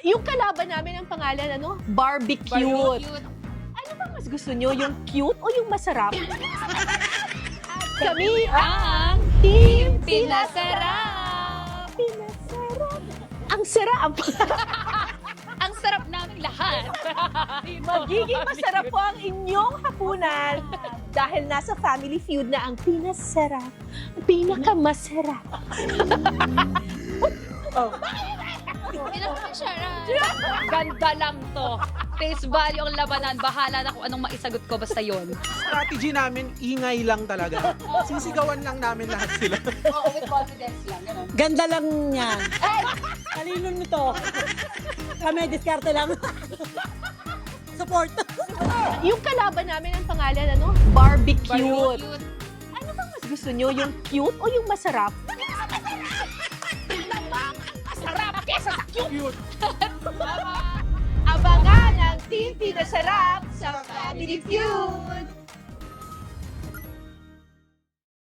Yung kalaban namin ang pangalan, ano? Barbecue. Cute. Ano ba mas gusto nyo? Yung cute o yung masarap? Kami Ang Team Pinasarap! Pinasarap. Ang sarap. Ang sarap namin lahat. Magiging masarap po ang inyong hapunan dahil nasa Family Feud na ang pinasarap, pinakamasarap. Pinasarap. Ganda lang to. Face value ang labanan. Bahala na kung anong maisagot ko. Basta yun. Strategy namin, ingay lang talaga. Sisigawan lang namin lahat sila. Oo, with confidence lang. Ganun. Ganda lang niya. Talino nito. Kami, diskarte lang. Support. Yung kalaban namin ang pangalan, ano? Barbecue. Cute. Ano bang mas gusto nyo? Yung cute o yung masarap? Sarap kesa sa cute. Abangan ang Team Pinasarap sa Family Feud.